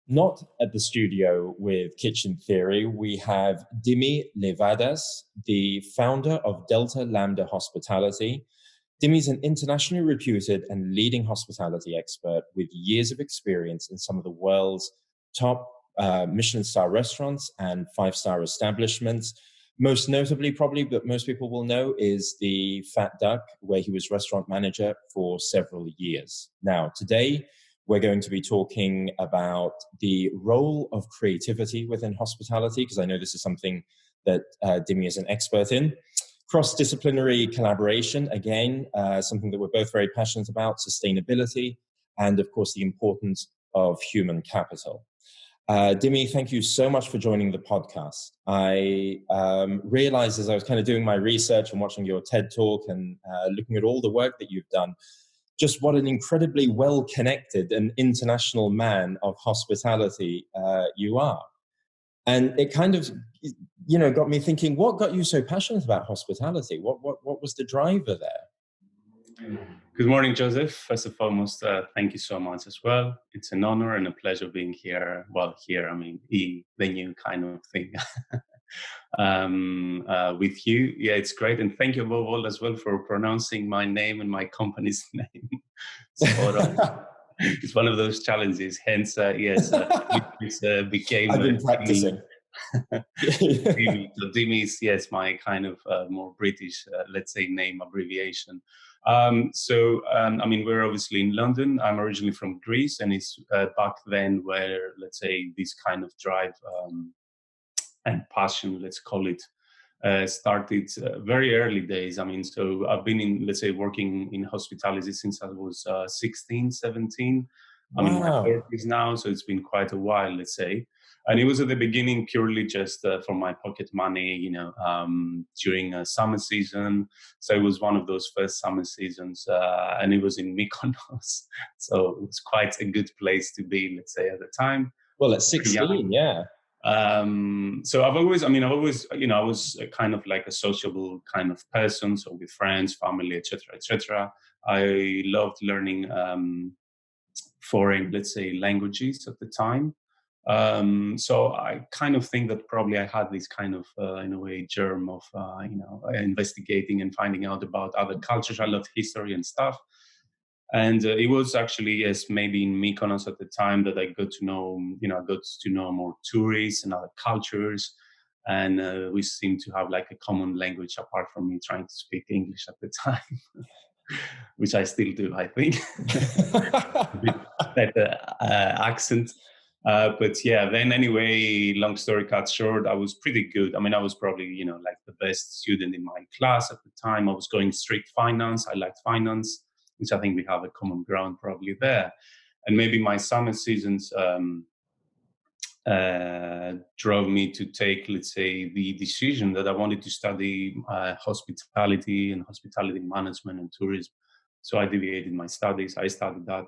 Not at the studio with Kitchen Theory. We have Dimi Leivadas, the founder of Delta Lambda Hospitality. Dimi is an internationally reputed and leading hospitality expert with years of experience in some of the world's top Michelin star restaurants and five-star establishments. Most notably, probably, but most people will know, is the Fat Duck, where he was restaurant manager for several years. Now, today, we're going to be talking about the role of creativity within hospitality, because I know this is something that Dimi is an expert in. Cross-disciplinary collaboration, again, something that we're both very passionate about, sustainability, and of course, the importance of human capital. Dimi, thank you so much for joining the podcast. I realized as I was kind of doing my research and watching your TED Talk and looking at all the work that you've done, just what an incredibly well-connected and international man of hospitality you are. And it kind of, got me thinking, what got you so passionate about hospitality? What was the driver there? Good morning, Joseph. First and foremost, thank you so much as well. It's an honor and a pleasure being here. Well, the new kind of thing with you. Yeah, it's great. And thank you above all as well for pronouncing my name and my company's name. It's one of those challenges. Hence, it became... I've been practicing. Dimi. So Dimi is, yes, my kind of more British, let's say, name abbreviation. We're obviously in London. I'm originally from Greece, and it's back then where, let's say, this kind of drive and passion, let's call it, started very early days. So I've been working in hospitality since I was 16, 17. I'm in my 30s now, so it's been quite a while, let's say. And it was at the beginning purely just for my pocket money, during a summer season. So it was one of those first summer seasons, and it was in Mykonos. So it was quite a good place to be, let's say, at the time. Well, at 16, yeah. So I was kind of like a sociable kind of person. So with friends, family, etc. I loved learning foreign, let's say, languages at the time. So I kind of think that probably I had this kind of, in a way, germ of, investigating and finding out about other cultures. I loved history and stuff. And it was actually, yes, maybe in Mykonos at the time that I got to know more tourists and other cultures. And we seemed to have like a common language apart from me trying to speak English at the time, which I still do, I think. That accent. But yeah, then anyway, long story cut short, I was pretty good. I was probably, like the best student in my class at the time. I was going strict finance. I liked finance, which I think we have a common ground probably there. And maybe my summer seasons drove me to take, let's say, the decision that I wanted to study hospitality and hospitality management and tourism. So I deviated my studies. I studied that.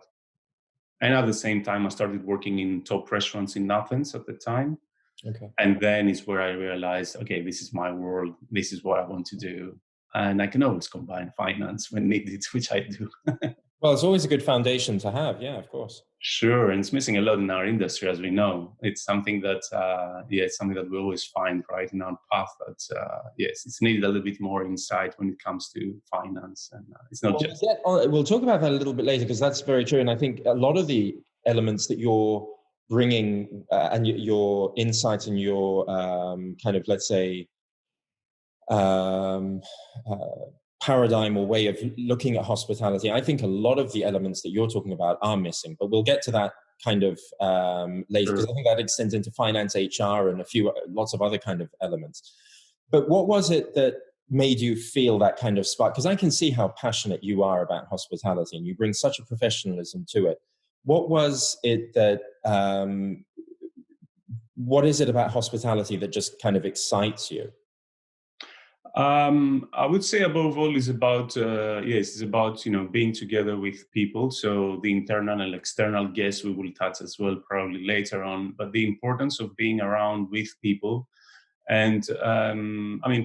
And at the same time, I started working in top restaurants in Athens at the time. Okay. And then it's where I realized, okay, this is my world. This is what I want to do. And I can always combine finance when needed, which I do. Well, it's always a good foundation to have. Yeah, of course. Sure. And it's missing a lot in our industry, as we know. It's something that, it's something that we always find, right, in our path that, yes, it's needed a little bit more insight when it comes to finance. And it's not just... We'll talk about that a little bit later, because that's very true. And I think a lot of the elements that you're bringing and your insight and your kind of, let's say, paradigm or way of looking at hospitality, I think a lot of the elements that you're talking about are missing, but we'll get to that kind of later, because I think that extends into finance, HR, and lots of other kind of elements. But what was it that made you feel that kind of spark? Because I can see how passionate you are about hospitality, and you bring such a professionalism to it. What was it that, what is it about hospitality that just kind of excites you? I would say above all is about, it's about, being together with people. So the internal and external guests we will touch as well probably later on, but the importance of being around with people and,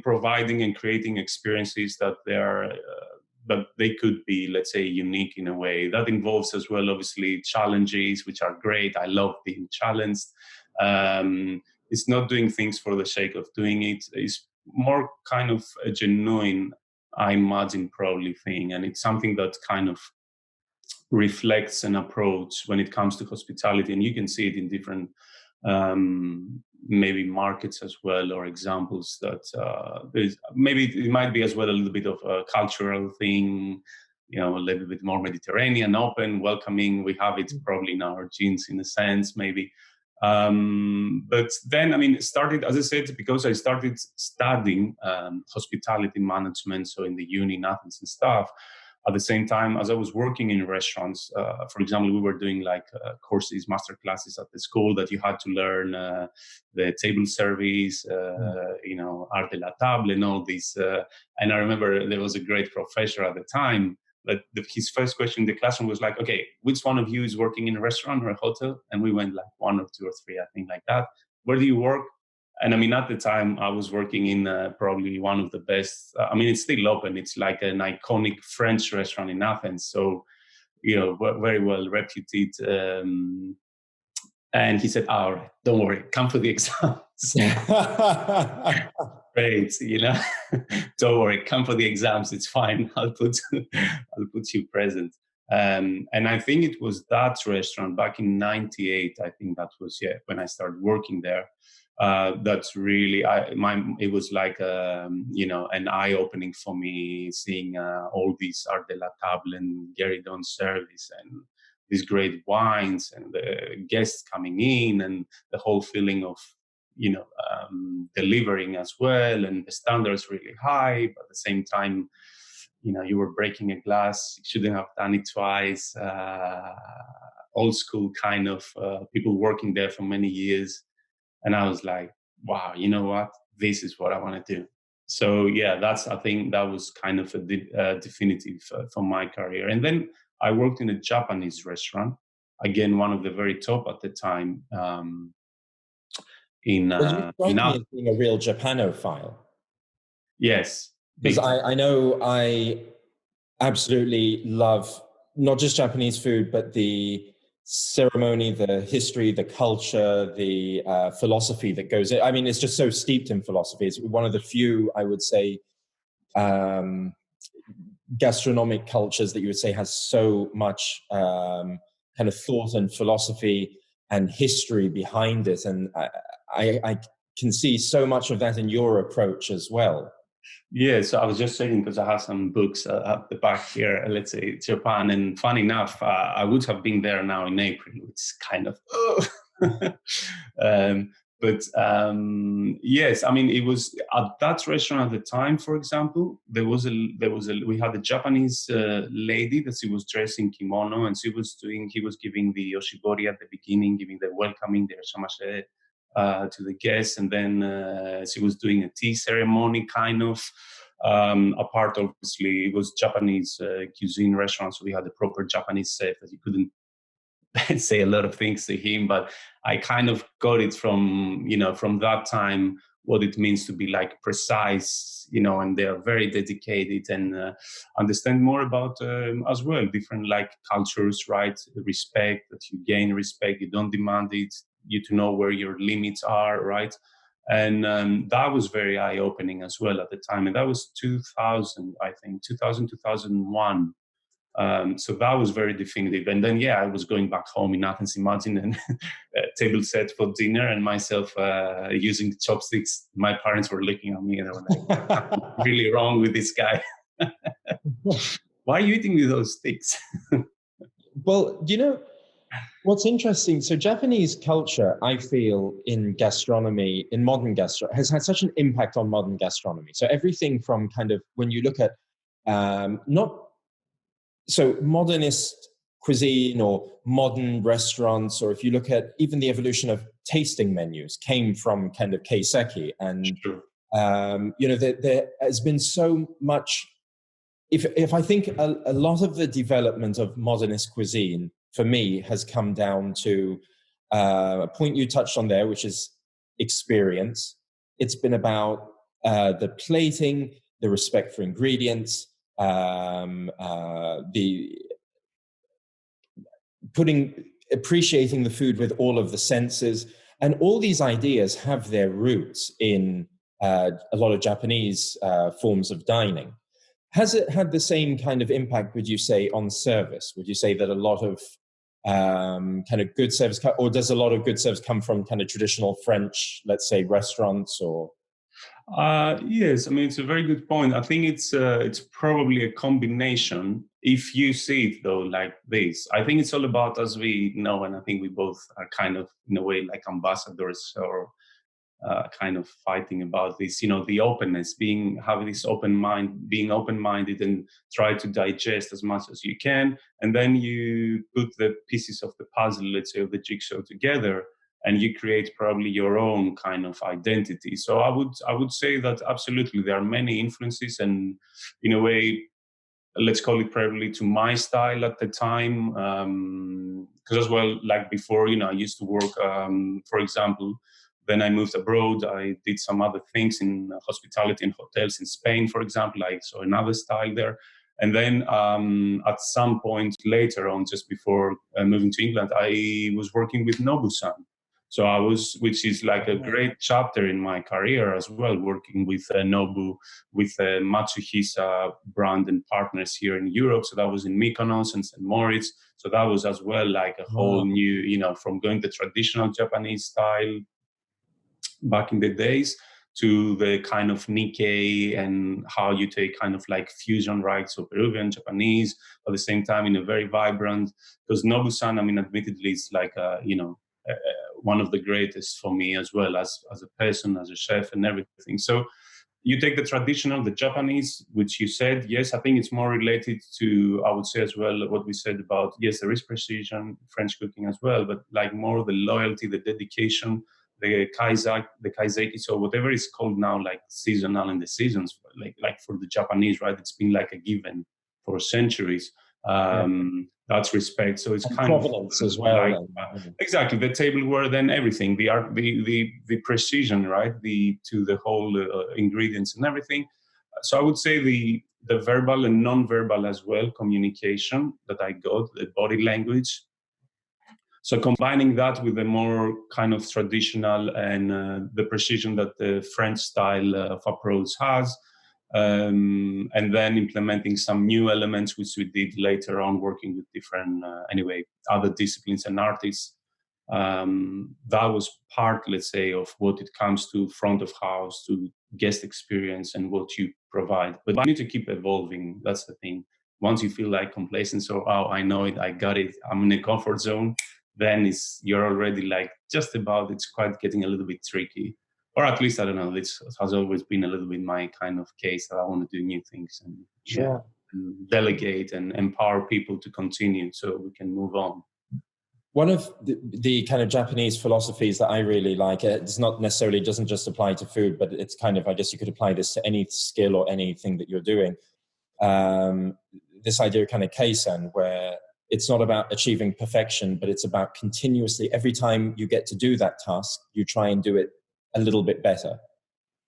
providing and creating experiences that they are but they could be, let's say, unique in a way. That involves as well, obviously, challenges, which are great. I love being challenged. It's not doing things for the sake of doing it. It's more kind of a genuine, I imagine, probably thing. And it's something that kind of reflects an approach when it comes to hospitality. And you can see it in different maybe markets as well, or examples that there's maybe it might be as well a little bit of a cultural thing, a little bit more Mediterranean, open, welcoming. We have it probably in our genes in a sense, maybe. But then, it started, as I said, because I started studying hospitality management, so in the uni in Athens and stuff. At the same time, as I was working in restaurants, for example, we were doing like courses, master classes at the school that you had to learn the table service, art de la table and all these. And I remember there was a great professor at the time, but his first question in the classroom was like, okay, which one of you is working in a restaurant or a hotel? And we went like 1 or 2 or 3, I think, like that. Where do you work? And at the time I was working in probably one of the best, it's still open. It's like an iconic French restaurant in Athens. So, very well reputed. And he said, all right, don't worry, come for the exams. Great, don't worry, come for the exams. It's fine. I'll put you present. And I think it was that restaurant back in '98. I think that was when I started working there. That's really it was like an eye opening for me, seeing all these art de la table and guéridon service and these great wines and the guests coming in and the whole feeling of delivering as well, and the standards really high, but at the same time you were breaking a glass, you shouldn't have done it twice. Old school kind of people working there for many years. And I was like, wow, you know what? This is what I want to do. So I think that was kind of a definitive for my career. And then I worked in a Japanese restaurant, again, one of the very top at the time. You strike me as being a real Japanophile. Yes. Because I know I absolutely love not just Japanese food, but the ceremony, the history, the culture, the philosophy that goes in. It's just so steeped in philosophy. It's one of the few, I would say, gastronomic cultures that you would say has so much kind of thought and philosophy and history behind it. And I can see so much of that in your approach as well. Yeah, so I was just saying, because I have some books at the back here, let's say Japan, and funny enough, I would have been there now in April. It's kind of, yes, it was at that restaurant at the time. For example, we had a Japanese lady that she was dressed in kimono, and he was giving the oshibori at the beginning, giving the welcoming, the irashamashe, to the guests, and then she was doing a tea ceremony kind of. Apart, obviously, it was Japanese cuisine restaurant, so we had a proper Japanese chef that you couldn't say a lot of things to him, but I kind of got it from that time, what it means to be like precise, and they are very dedicated and understand more about as well different like cultures, right? Respect, that you gain respect, you don't demand it, you to know where your limits are, right? And that was very eye-opening as well at the time, and that was 2000, I think 2001. So that was very definitive. And then, I was going back home in Athens, imagine, and a table set for dinner and myself using chopsticks. My parents were looking at me and they were like, what's really wrong with this guy? Why are you eating with those sticks? Well, what's interesting, so Japanese culture, I feel, in gastronomy, in modern gastronomy, has had such an impact on modern gastronomy. So everything from kind of, when you look at modernist cuisine or modern restaurants, or if you look at even the evolution of tasting menus, came from kind of keiseki. And, sure. There has been so much, if I think a lot of the development of modernist cuisine, for me, has come down to a point you touched on there, which is experience. It's been about the plating, the respect for ingredients, the appreciating the food with all of the senses. And all these ideas have their roots in a lot of Japanese forms of dining. Has it had the same kind of impact, would you say, on service? Would you say that a lot of kind of good service, or does a lot of good service come from kind of traditional French, let's say, restaurants? Or yes, I mean, it's a very good point. I think it's probably a combination. If you see it though like this, I think it's all about, as we know, and I think we both are kind of in a way like ambassadors, or kind of fighting about this, the openness, having this open mind, being open-minded, and try to digest as much as you can, and then you put the pieces of the puzzle, let's say, of the jigsaw together, and you create probably your own kind of identity. So I would say that absolutely there are many influences, and in a way, let's call it probably to my style at the time, because as well, like before, I used to work, for example, then I moved abroad. I did some other things in hospitality and hotels in Spain, for example. I saw another style there. And then at some point later on, just before moving to England, I was working with Nobu-san. So which is like a great chapter in my career as well, working with Nobu, with Matsuhisa brand and partners here in Europe. So that was in Mykonos and St. Moritz. So that was as well like a whole new, from going the traditional Japanese style back in the days to the kind of Nikkei, and how you take kind of like fusion, right? So Peruvian, Japanese, at the same time in a very vibrant, because Nobu-san, I mean, admittedly, it's like, one of the greatest for me as well as a person, as a chef and everything. So you take the traditional, the Japanese, which you said, yes, I think it's more related to, I would say as well, what we said about, yes, there is precision, French cooking as well, but like more the loyalty, the dedication, the kaiseki, so whatever is called now like seasonal in the seasons, like for the Japanese, right? It's been like a given for centuries. That's respect. So it's and kind of provenance as well. like exactly the tableware, then everything, the art, the precision, right? To the whole ingredients and everything. So I would say the verbal and non-verbal as well communication that I got, the body language. So combining that with the more kind of traditional and the precision that the French style of approach has, and then implementing some new elements, which we did later on, working with different, other disciplines and artists. That was part, let's say, of what it comes to front of house, to guest experience and what you provide. But you need to keep evolving. That's the thing. Once you feel like complacent, so, oh, I know it, I got it, I'm in a comfort zone, then you're already like just about, it's quite getting a little bit tricky. Or at least, I don't know, this has always been a little bit my kind of case, that I want to do new things and, and delegate and empower people to continue so we can move on. One of the kind of Japanese philosophies that I really like, it's not necessarily, doesn't just apply to food, but it's kind of, I guess you could apply this to any skill or anything that you're doing. This idea of kind of kaizen, where it's not about achieving perfection, but it's about continuously, every time you get to do that task, you try and do it a little bit better.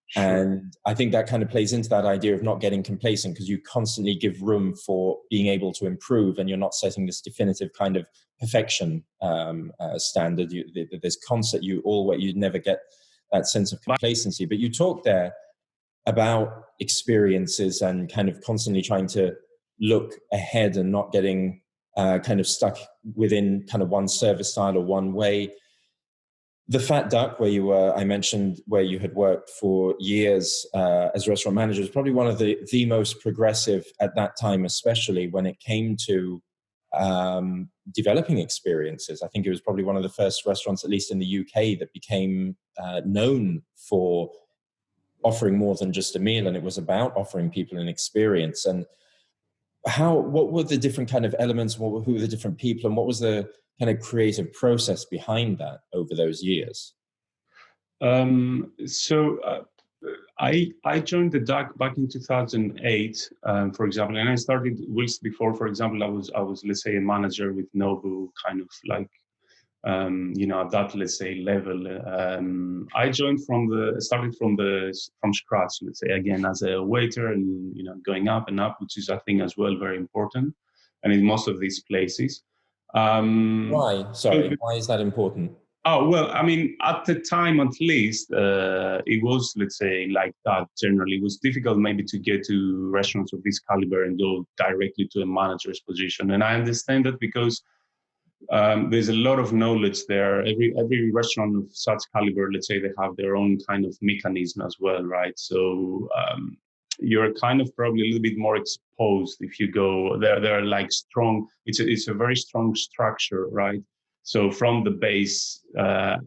Sure. And I think that kind of plays into that idea of not getting complacent, because you constantly give room for being able to improve, and you're not setting this definitive kind of perfection standard. There's constant, you never get that sense of complacency. But you talk there about experiences and kind of constantly trying to look ahead and not getting kind of stuck within kind of one service style or one way. The Fat Duck, where you were, I mentioned, where you had worked for years as a restaurant manager, is probably one of the most progressive at that time, especially when it came to developing experiences. I think it was probably one of the first restaurants, at least in the UK, that became known for offering more than just a meal, and it was about offering people an experience. And what were the different kind of elements, who were the different people, and what was the kind of creative process behind that over those years? I joined the Duck back in 2008, for example, and I started weeks before. For example, I was let's say a manager with Nobu, kind of like at that, let's say, level. I started from scratch, let's say, again, as a waiter, and, going up and up, which is, I think, as well, very important. And in most of these places. Why? Sorry, why is that important? Oh, well, I mean, at the time, at least, it was, let's say, like that generally. It was difficult maybe to get to restaurants of this caliber and go directly to a manager's position. And I understand that because there's a lot of knowledge there. Every restaurant of such caliber, let's say, they have their own kind of mechanism as well, right? So you're kind of probably a little bit more exposed if you go there. They're like strong. It's a very strong structure, right? So from the base,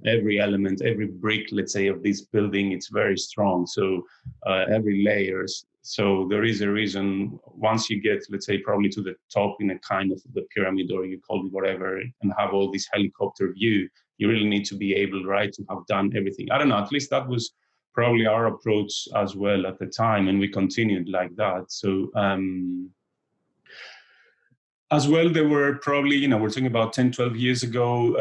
every element, every brick, let's say, of this building, it's very strong. So every layers. So there is a reason once you get, let's say, probably to the top in a kind of the pyramid, or you call it whatever, and have all this helicopter view, you really need to be able, right, to have done everything. I don't know, at least that was probably our approach as well at the time, and we continued like that. So as well, there were probably, we're talking about 10, 12 years ago,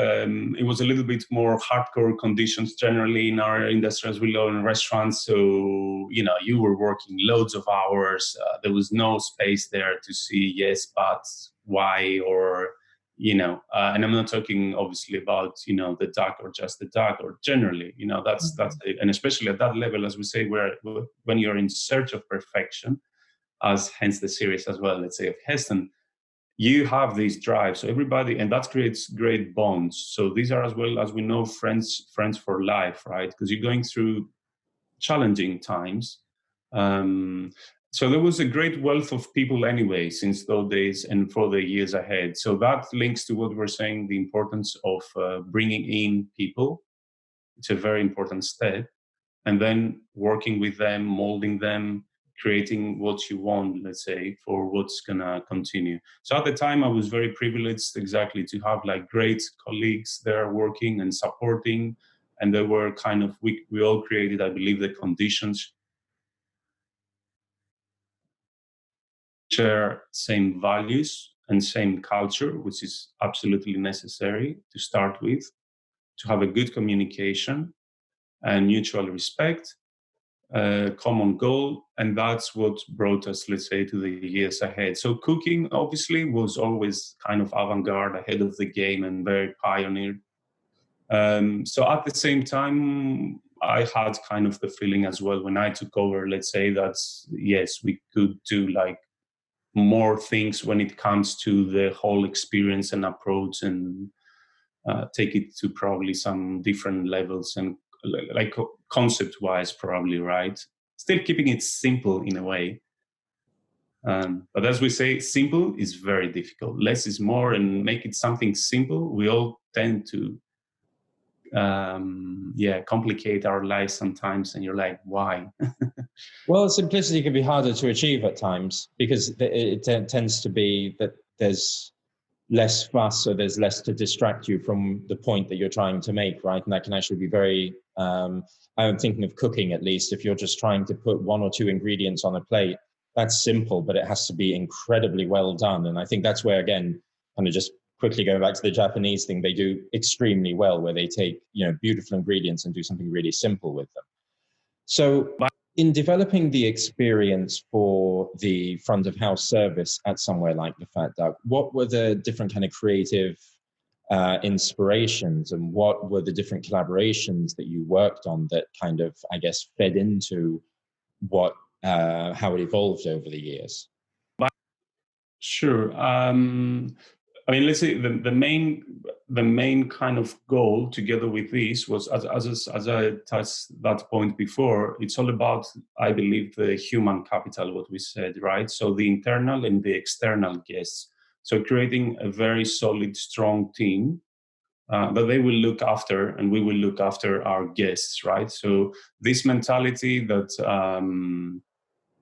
it was a little bit more hardcore conditions generally in our industry, as we know, in restaurants. So, you were working loads of hours. There was no space there to see yes, but why, or, and I'm not talking obviously about, the duck or just the duck, or generally, that's and especially at that level, as we say, where when you're in search of perfection, as hence the series as well, let's say, of Heston, you have these drives, so everybody, and that creates great bonds. So these are, as well as we know, friends for life, right? Because you're going through challenging times. So there was a great wealth of people anyway since those days and for the years ahead. So that links to what we're saying, the importance of bringing in people. It's a very important step. And then working with them, molding them, creating what you want, let's say, for what's gonna continue. So at the time, I was very privileged, exactly, to have like great colleagues there working and supporting, and they were kind of, we all created, I believe, the conditions, share same values and same culture, which is absolutely necessary to start with, to have a good communication and mutual respect, common goal, and that's what brought us, let's say, to the years ahead. So cooking obviously was always kind of avant-garde, ahead of the game, and very pioneered. So at the same time, I had kind of the feeling as well when I took over, let's say, that yes, we could do like more things when it comes to the whole experience and approach, and take it to probably some different levels, and like concept-wise, probably, right? Still keeping it simple in a way. But as we say, simple is very difficult. Less is more, and make it something simple. We all tend to, complicate our lives sometimes, and you're like, why? Well, simplicity can be harder to achieve at times because it tends to be that there's less fuss, so there's less to distract you from the point that you're trying to make, right? And that can actually be very, I'm thinking of cooking at least, if you're just trying to put one or two ingredients on a plate, that's simple, but it has to be incredibly well done. And I think that's where, again, kind of just quickly going back to the Japanese thing, they do extremely well, where they take, beautiful ingredients and do something really simple with them. So in developing the experience for the front of house service at somewhere like the Fat Duck, what were the different kind of creative inspirations, and what were the different collaborations that you worked on that kind of, I guess, fed into what how it evolved over the years? Sure. I mean, let's say the main kind of goal together with this was, as I touched that point before, it's all about, I believe, the human capital, what we said, right? So the internal and the external guests. So creating a very solid, strong team that they will look after, and we will look after our guests, right? So this mentality that,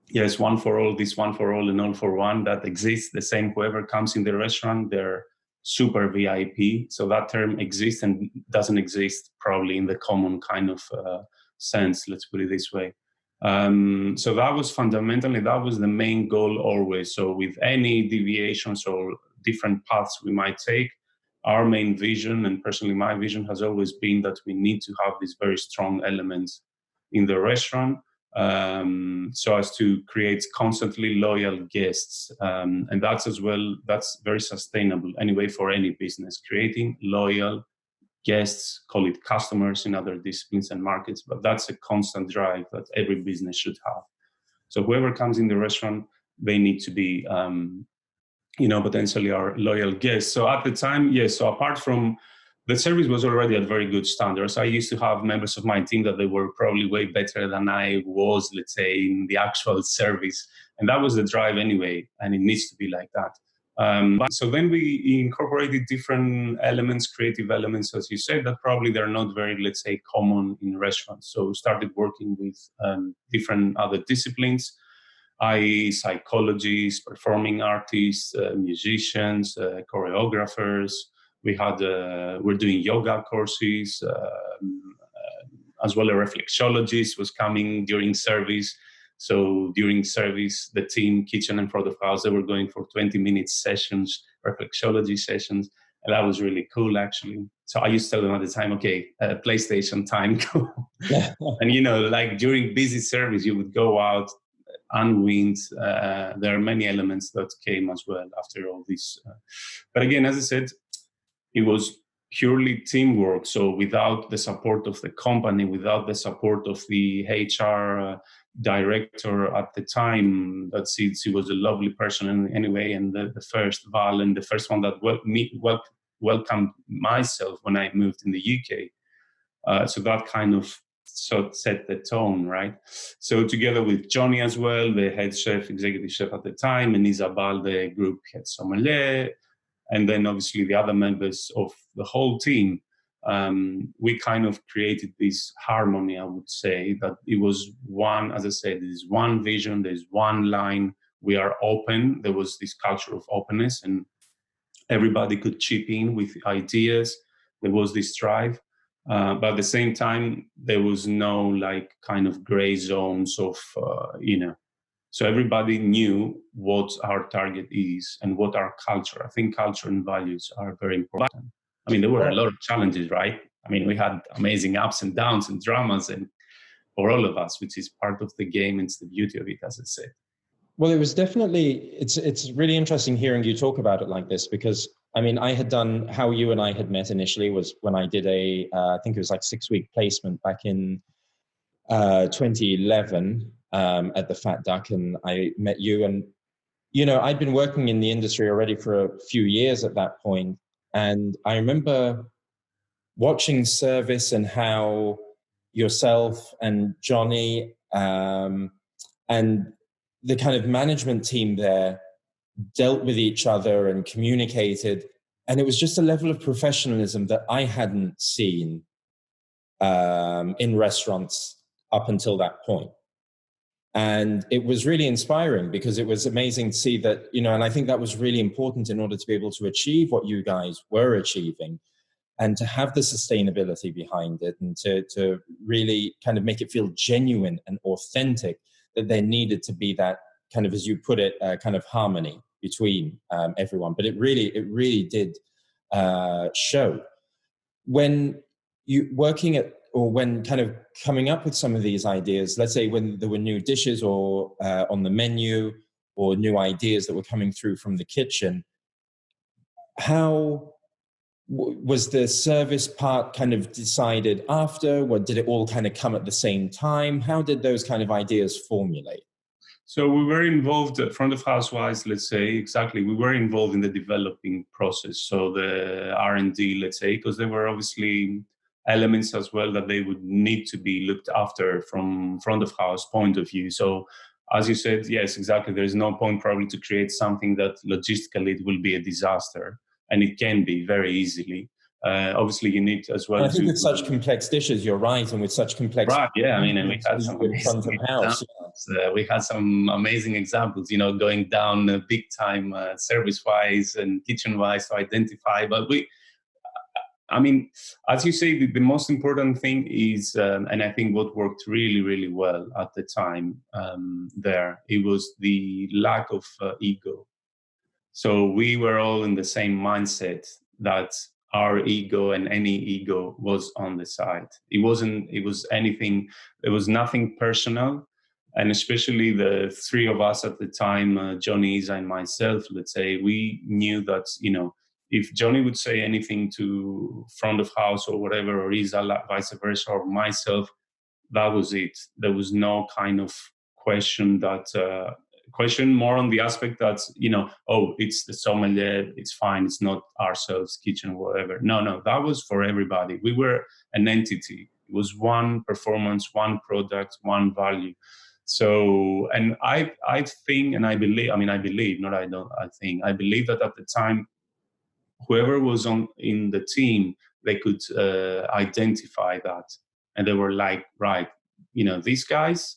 yes, one for all, this one for all and all for one, that exists the same. Whoever comes in the restaurant, they're super VIP. So that term exists and doesn't exist probably in the common kind of sense, let's put it this way. So that was fundamentally, that was the main goal always. So with any deviations or different paths we might take, our main vision, and personally my vision, has always been that we need to have these very strong elements in the restaurant, so as to create constantly loyal guests. And that's very sustainable anyway for any business, creating loyal guests, call it customers in other disciplines and markets, but that's a constant drive that every business should have. So whoever comes in the restaurant, they need to be, potentially our loyal guests. So at the time, yes, so apart from the service was already at very good standards. I used to have members of my team that they were probably way better than I was, let's say, in the actual service. And that was the drive anyway, and it needs to be like that. So then we incorporated different elements, creative elements, as you said, that probably they're not very, let's say, common in restaurants. So started working with different other disciplines, i.e. psychologists, performing artists, musicians, choreographers. We're doing yoga courses, as well. A reflexologist was coming during service. So during service, the team, kitchen and front of house, they were going for 20-minute sessions, reflexology sessions. And that was really cool, actually. So I used to tell them at the time, okay, PlayStation time. And, like during busy service, you would go out, unwind. There are many elements that came as well after all this. But again, as I said, it was purely teamwork. So without the support of the company, without the support of the HR director at the time, he was a lovely person anyway, and the first Val, and the first one that welcomed myself when I moved in the UK. So that kind of set the tone, right? So together with Johnny as well, the head chef, executive chef at the time, and Isabel, the group head sommelier, and then obviously the other members of the whole team, we kind of created this harmony, I would say, that it was one, as I said, there's one vision, there's one line, we are open. There was this culture of openness, and everybody could chip in with ideas. There was this drive. But at the same time, there was no like kind of gray zones of, so everybody knew what our target is and what our culture. I think culture and values are very important. I mean, there were a lot of challenges, right? I mean, we had amazing ups and downs and dramas, and for all of us, which is part of the game. It's the beauty of it, as I said. Well, it was definitely, it's really interesting hearing you talk about it like this, because I mean, I had done, how you and I had met initially was when I did I think it was like 6-week placement back in 2011 at the Fat Duck, and I met you. And, I'd been working in the industry already for a few years at that point. And I remember watching service and how yourself and Johnny and the kind of management team there dealt with each other and communicated. And it was just a level of professionalism that I hadn't seen in restaurants up until that point. And it was really inspiring, because it was amazing to see that, and I think that was really important in order to be able to achieve what you guys were achieving, and to have the sustainability behind it, and to really kind of make it feel genuine and authentic, that there needed to be that kind of, as you put it, kind of harmony between everyone. But it really did show. When you working at, or when kind of coming up with some of these ideas, let's say when there were new dishes or on the menu, or new ideas that were coming through from the kitchen, how was the service part kind of decided after? Or did it all kind of come at the same time? How did those kind of ideas formulate? So we were involved, front of house wise, let's say, exactly. We were involved in the developing process. So the R&D, let's say, because there were obviously elements as well that they would need to be looked after from front of house point of view. So as you said, yes, exactly. There's no point probably to create something that logistically it will be a disaster. And it can be very easily. Obviously, you need as well. I think with such complex dishes, you're right, and with such complex, right? Yeah, I mean, and we had some front of house. We had some amazing examples, going down big time service-wise and kitchen-wise to identify. But as you say, the most important thing is, and I think what worked really, really well at the time it was the lack of ego. So we were all in the same mindset that our ego and any ego was on the side. It was anything, there was nothing personal. And especially the three of us at the time, Johnny, Isa, and myself, let's say, we knew that, if Johnny would say anything to front of house or whatever, or Isa, vice versa, or myself, that was it. There was no kind of question more on the aspect that, oh, it's the sommelier, it's fine, it's not ourselves, kitchen, whatever. No, that was for everybody. We were an entity. It was one performance, one product, one value. So, and I think, and I believe, not I don't, I think, I believe that at the time, whoever was in the team, they could identify that. And they were like, right, these guys,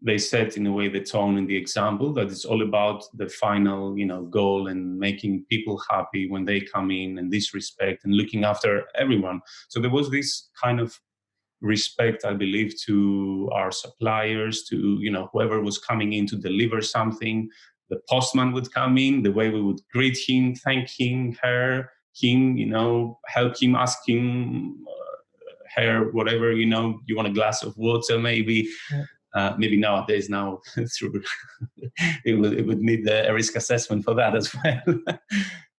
they set in a way the tone and the example that it's all about the final, goal and making people happy when they come in, and this respect and looking after everyone. So there was this kind of respect, I believe, to our suppliers, to, whoever was coming in to deliver something. The postman would come in, the way we would greet him, thank him, her, him, help him, ask him, her, whatever, you want a glass of water, maybe. Maybe nowadays, through it would need a risk assessment for that as well.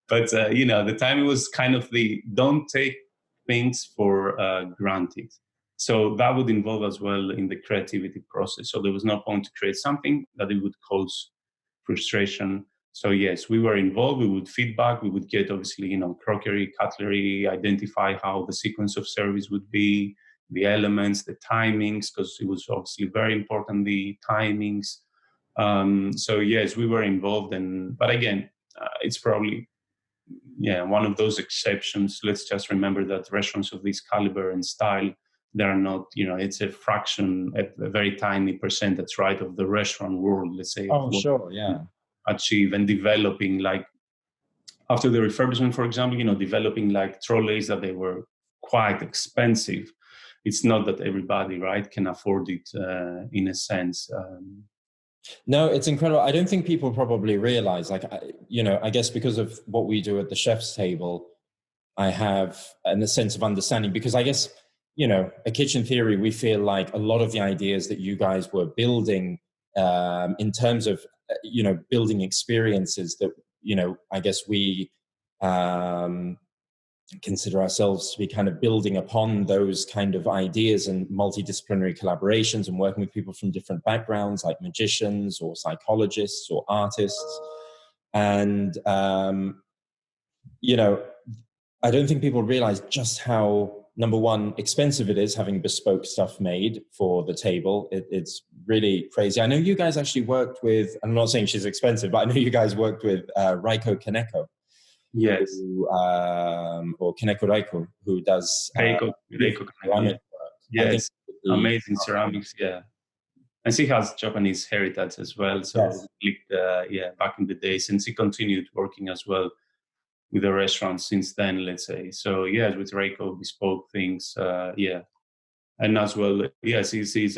But the time it was kind of the don't take things for granted. So that would involve as well in the creativity process. So there was no point to create something that it would cause frustration. So yes, we were involved. We would feedback. We would get obviously, crockery, cutlery, identify how the sequence of service would be, the elements, the timings, because it was obviously very important, the timings. So yes, we were involved. But again, it's probably, one of those exceptions. Let's just remember that restaurants of this caliber and style, they're not, it's a fraction, a very tiny percentage, right, of the restaurant world, let's say. Oh, sure, yeah. Achieve and developing, like after the refurbishment, for example, developing like trolleys that they were quite expensive. It's not that everybody, right, can afford it in a sense. No, it's incredible. I don't think people probably realize, I guess because of what we do at the chef's table, I have a sense of understanding, because I guess, at Kitchen Theory, we feel like a lot of the ideas that you guys were building in terms of, building experiences that, I guess we consider ourselves to be kind of building upon those kind of ideas and multidisciplinary collaborations and working with people from different backgrounds, like magicians or psychologists or artists. And, I don't think people realize just how, number one, expensive it is having bespoke stuff made for the table. It's really crazy. I know you guys actually worked with, I'm not saying she's expensive, but I know you guys worked with Raiko Kaneko. Yes. Or Kaneko Raiko, who does Reiko ceramic work. Yes, amazing ceramics, yeah. And she has Japanese heritage as well. So yes. Back in the days, and she continued working as well with the restaurant since then, let's say. So yes, with Reiko, bespoke things, and as well, she's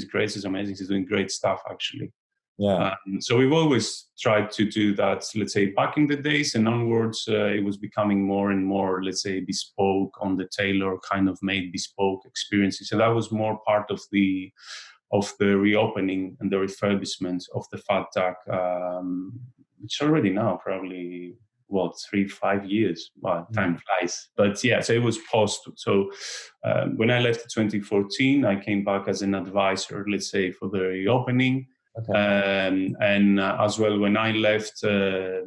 great. She's amazing. She's doing great stuff, actually. Yeah. So we've always tried to do that. Let's say back in the days and onwards, it was becoming more and more, let's say, bespoke, on the tailor kind of made bespoke experiences. So that was more part of the reopening and the refurbishment of the Fat Duck, which already now probably 3-5 years. Wow, time flies. But yeah, so it was post. So when I left in 2014, I came back as an advisor, let's say, for the reopening. Okay. And as well, when I left, a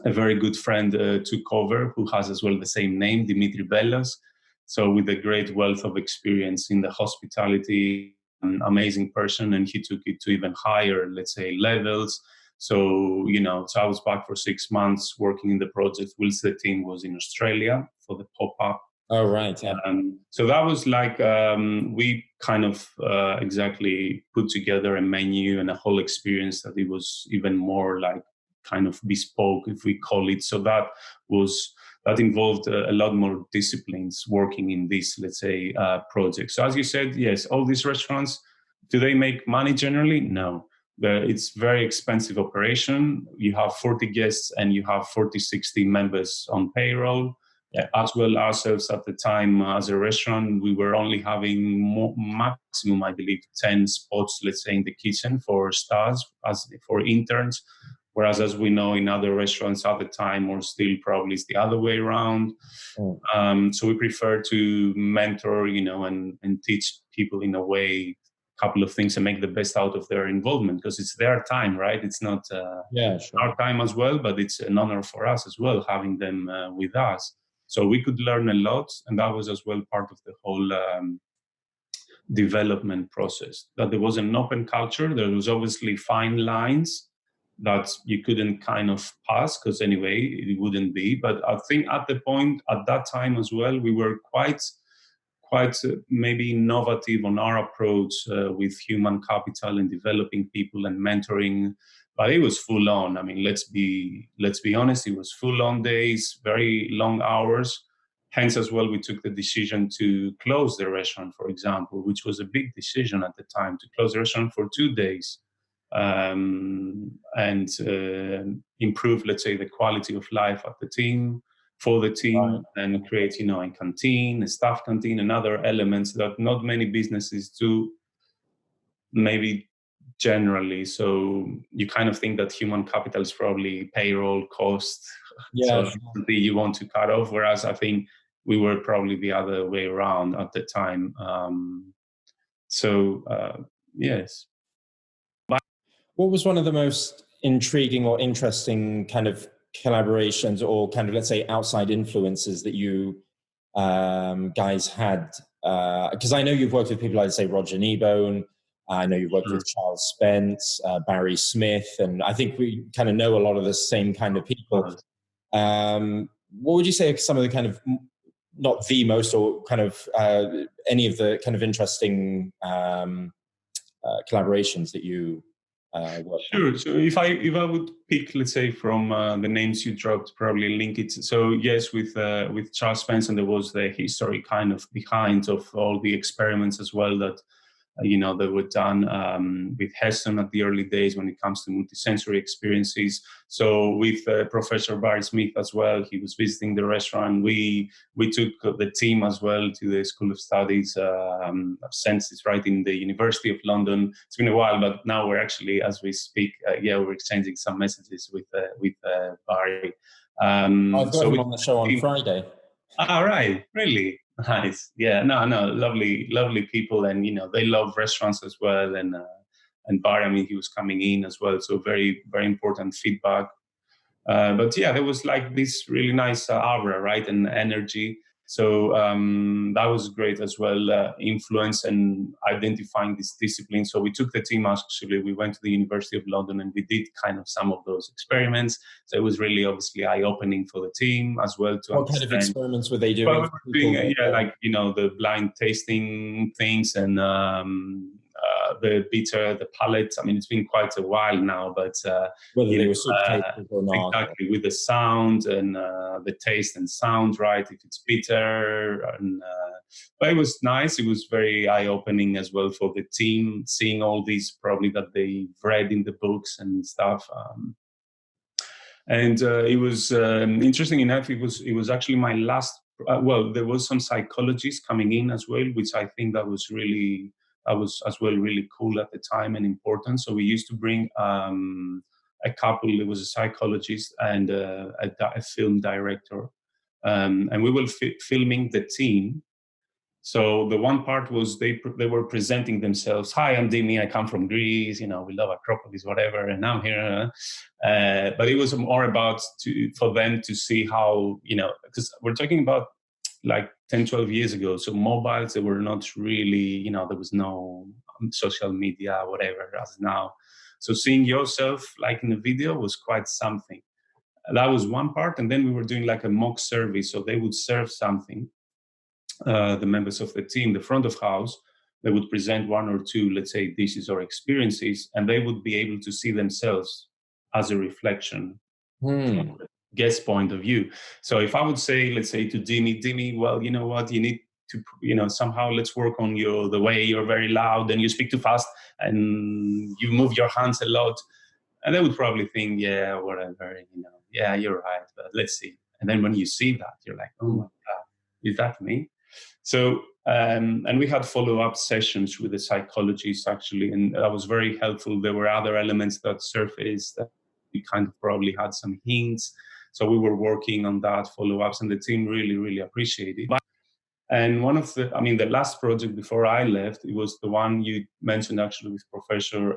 very good friend took over, who has as well the same name, Dimitris Bellas. So with a great wealth of experience in the hospitality, an amazing person, and he took it to even higher, let's say, levels. So, so I was back for 6 months working in the project whilst the team was in Australia for the pop-up. Oh, right. Yeah. So that was like, we kind of exactly put together a menu and a whole experience that it was even more like kind of bespoke, if we call it. So that involved a lot more disciplines working in this, let's say, project. So as you said, yes, all these restaurants, do they make money generally? No. It's very expensive operation. You have 40 guests and you have 40, 60 members on payroll. as well ourselves at the time as a restaurant, we were only having maximum, I believe, 10 spots, let's say, in the kitchen for stars, as for interns. Whereas, as we know, in other restaurants at the time, or still probably it's the other way around. So we prefer to mentor, and teach people in a way a couple of things and make the best out of their involvement, because it's their time, right? It's not our time as well, but it's an honor for us as well, having them with us. So we could learn a lot, and that was as well part of the whole development process, that there was an open culture. There was obviously fine lines that you couldn't kind of pass, because anyway, it wouldn't be. But I think at that time as well, we were quite maybe innovative on our approach with human capital and developing people and mentoring. But it was full on. I mean, let's be honest, it was full on days, very long hours. Hence, as well, we took the decision to close the restaurant, for example, which was a big decision at the time, to close the restaurant for 2 days. And improve, let's say, the quality of life of the team, for the team, and create, a canteen, a staff canteen, and other elements that not many businesses do, maybe generally. So you kind of think that human capital is probably payroll, cost, so something you want to cut off, whereas I think we were probably the other way around at the time. Yes. What was one of the most intriguing or interesting kind of collaborations, or kind of, let's say, outside influences that you guys had? Because I know you've worked with people like, say, Roger Kneebone. I know you've worked with Charles Spence, Barry Smith, and I think we kind of know a lot of the same kind of people. What would you say are some of the kind of, not the most, or kind of any of the kind of interesting collaborations that you Sure. So if I would pick, let's say, from the names you dropped, probably link it. So yes, with Charles Spence, and there was the history kind of behind of all the experiments as well that that were done with Heston at the early days when it comes to multisensory experiences. So with Professor Barry Smith as well, he was visiting the restaurant. We took the team as well to the School of Studies of Senses, right, in the University of London. It's been a while, but now we're actually, as we speak, we're exchanging some messages with Barry. I've got him on the show on Friday. All right, really? Nice. Yeah, no, lovely people, and they love restaurants as well. And Barry, I mean, he was coming in as well, so very, very important feedback. But yeah, there was like this really nice aura, right, and energy. So that was great as well, influence and identifying this discipline. So we took the team, actually, we went to the University of London and we did kind of some of those experiments. So it was really obviously eye-opening for the team as well. What kind of experiments were they doing? Well, we were doing like, the blind tasting things, and the bitter, the palate. I mean, it's been quite a while now, but whether they were super tasty or not. Exactly, with the sound and the taste and sound, right? If it's bitter, and but it was nice. It was very eye-opening as well for the team, seeing all these probably that they've read in the books and stuff. And it was interesting enough. It was actually my last. Well, there was some psychologists coming in as well, which I think that was as well really cool at the time and important. So we used to bring a couple. There was a psychologist and a film director, and we were filming the team. So the one part was they were presenting themselves. Hi, I'm Dimi. I come from Greece. We love Acropolis, whatever, and I'm here. But it was more about for them to see how, because we're talking about like 10, 12 years ago. So mobiles, they were not really, there was no social media, whatever, as now. So seeing yourself like in a video was quite something. That was one part. And then we were doing like a mock service. So they would serve something. The members of the team, the front of house, they would present one or two, let's say, dishes or experiences, and they would be able to see themselves as a reflection from the guest point of view. So if I would say, let's say to Dimi, well, you know what, you need to, somehow let's work on the way you're very loud and you speak too fast and you move your hands a lot. And they would probably think, yeah, whatever, yeah, you're right, but let's see. And then when you see that, you're like, oh my God, is that me? So, and we had follow-up sessions with the psychologists actually, and that was very helpful. There were other elements that surfaced that we kind of probably had some hints. So we were working on that follow-ups, and the team really, really appreciated it. And one of the last project before I left, it was the one you mentioned actually with Professor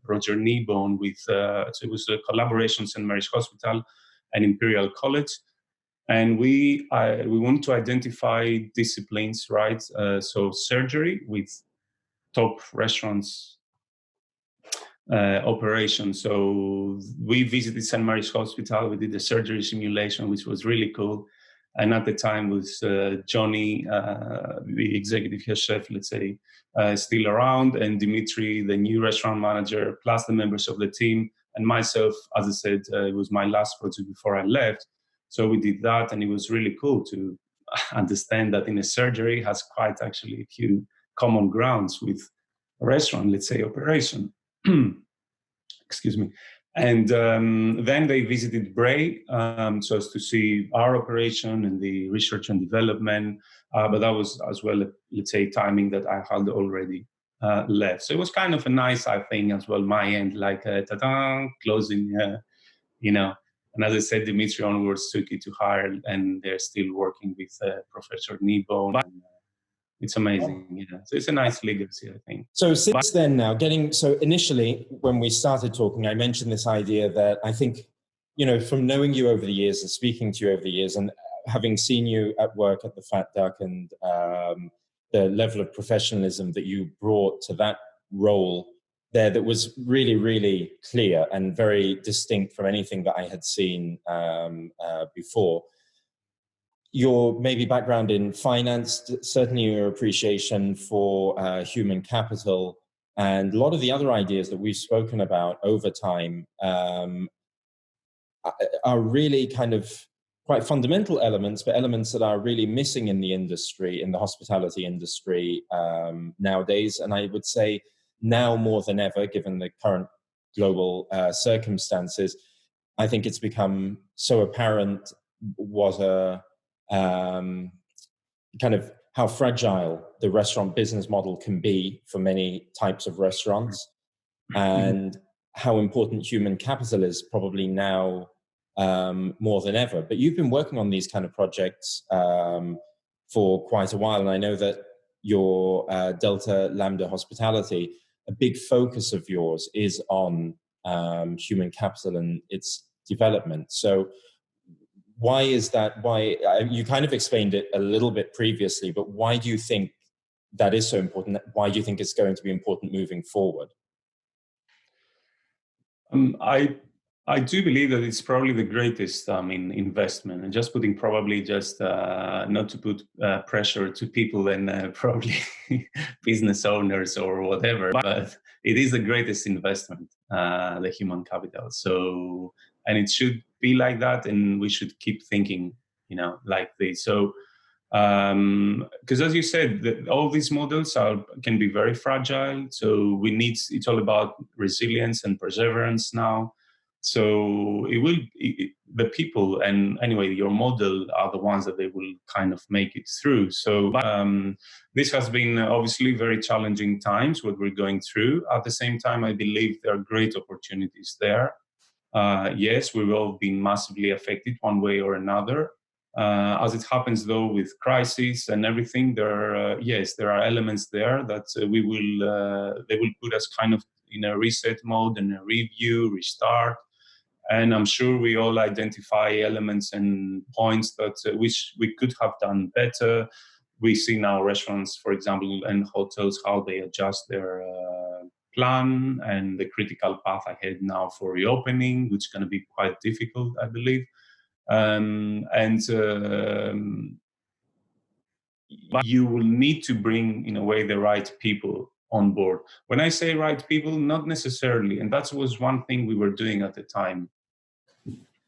Roger Kneebone so it was a collaboration, St. Mary's Hospital and Imperial College. And we want to identify disciplines, right? So surgery with top restaurants operation. So we visited St. Mary's Hospital. We did a surgery simulation, which was really cool. And at the time was Johnny, the executive head chef, let's say, still around, and Dimitri, the new restaurant manager, plus the members of the team, and myself. As I said, it was my last project before I left. So we did that, and it was really cool to understand that in a surgery has quite actually a few common grounds with a restaurant, let's say, operation. Excuse me. And then they visited Bray so as to see our operation and the research and development. But that was as well, let's say, timing that I had already left. So it was kind of a nice, I think, as well, my end, like ta-da, closing, And as I said, Dimitri onwards took it to hire, and they're still working with Professor Kneebone. It's amazing, So it's a nice legacy, I think. So since then now, so initially when we started talking, I mentioned this idea that I think, from knowing you over the years and speaking to you over the years and having seen you at work at the Fat Duck and the level of professionalism that you brought to that role there, that was really, really clear and very distinct from anything that I had seen before. Your maybe background in finance, certainly your appreciation for human capital, and a lot of the other ideas that we've spoken about over time are really kind of quite fundamental elements, but elements that are really missing in the industry, in the hospitality industry nowadays. And I would say now more than ever, given the current global circumstances, I think it's become so apparent what kind of how fragile the restaurant business model can be for many types of restaurants, and how important human capital is probably now more than ever. But you've been working on these kind of projects for quite a while, and I know that your Delta Lambda Hospitality, a big focus of yours is on human capital and its development. So why is that? Why you kind of explained it a little bit previously, but why do you think that is so important? Why do you think it's going to be important moving forward? I do believe that it's probably the greatest investment, and just putting probably just not to put pressure to people and probably business owners or whatever, but it is the greatest investment, the human capital. So, and it should be like that, and we should keep thinking, like this. So, because as you said, all these models can be very fragile. So it's all about resilience and perseverance now. So the people, and anyway, your model are the ones that they will kind of make it through. So this has been obviously very challenging times, what we're going through. At the same time, I believe there are great opportunities there. Yes, we've all been massively affected one way or another. As it happens, though, with crisis and everything, there are elements there that they will put us kind of in a reset mode and a review, restart. And I'm sure we all identify elements and points that which we could have done better. We see now restaurants, for example, and hotels, how they adjust their plan and the critical path ahead now for reopening, which is going to be quite difficult, I believe. You will need to bring, in a way, the right people on board. When I say right people, not necessarily, and that was one thing we were doing at the time.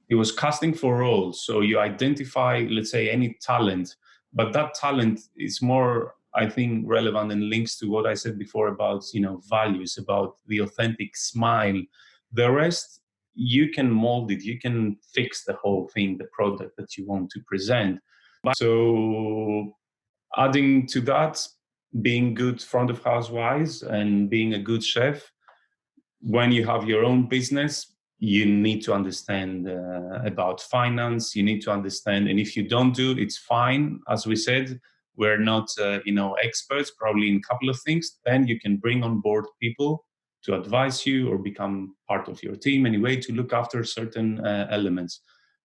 It was casting for roles. So you identify, let's say, any talent, but that talent is more, I think, relevant and links to what I said before about, values, about the authentic smile. The rest you can mold it, you can fix the whole thing, the product that you want to present. So adding to that, being good front of house wise and being a good chef, when you have your own business, you need to understand about finance. You need to understand, and if you don't do, it's fine. As we said, we're not experts probably in a couple of things. Then you can bring on board people to advise you or become part of your team anyway to look after certain elements.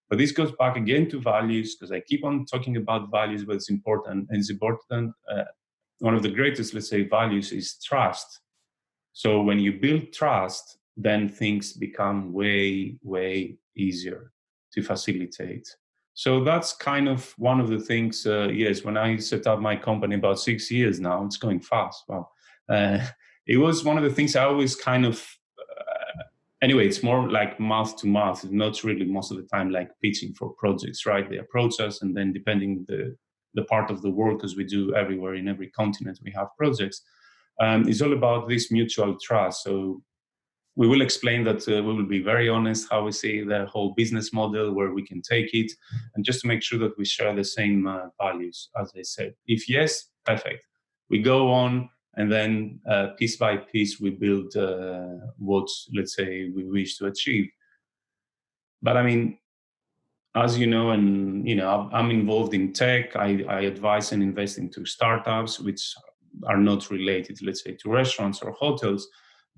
But this goes back again to values, because I keep on talking about values, but it's important. And it's important. One of the greatest, let's say, values is trust. So when you build trust, then things become way, way easier to facilitate. So that's kind of one of the things, yes, when I set up my company about 6 years now, it's going fast. Wow. It was one of the things I always kind of, anyway, it's more like mouth to mouth. It's not really most of the time like pitching for projects, right? They approach us, and then depending the part of the world, because we do everywhere in every continent, we have projects. It's all about this mutual trust. So we will explain that we will be very honest how we see the whole business model, where we can take it, and just to make sure that we share the same values, as I said. If yes, perfect. We go on, and then piece by piece, we build what, let's say, we wish to achieve. But I mean, as you know, and I'm involved in tech. I advise and invest into startups, which are not related, let's say, to restaurants or hotels.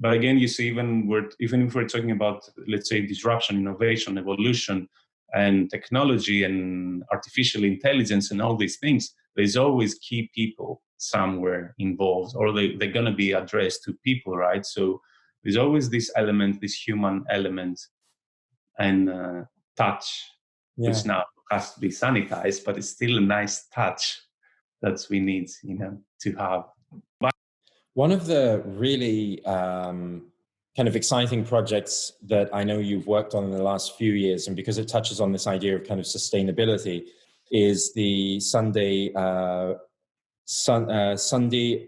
But again, you see, even if we're talking about, let's say, disruption, innovation, evolution, and technology and artificial intelligence and all these things, there's always key people somewhere involved, or they're going to be addressed to people, right? So there's always this element, this human element, and touch, which now has to be sanitized, but it's still a nice touch that we need, to have. One of the really kind of exciting projects that I know you've worked on in the last few years, and because it touches on this idea of kind of sustainability, is the Sunday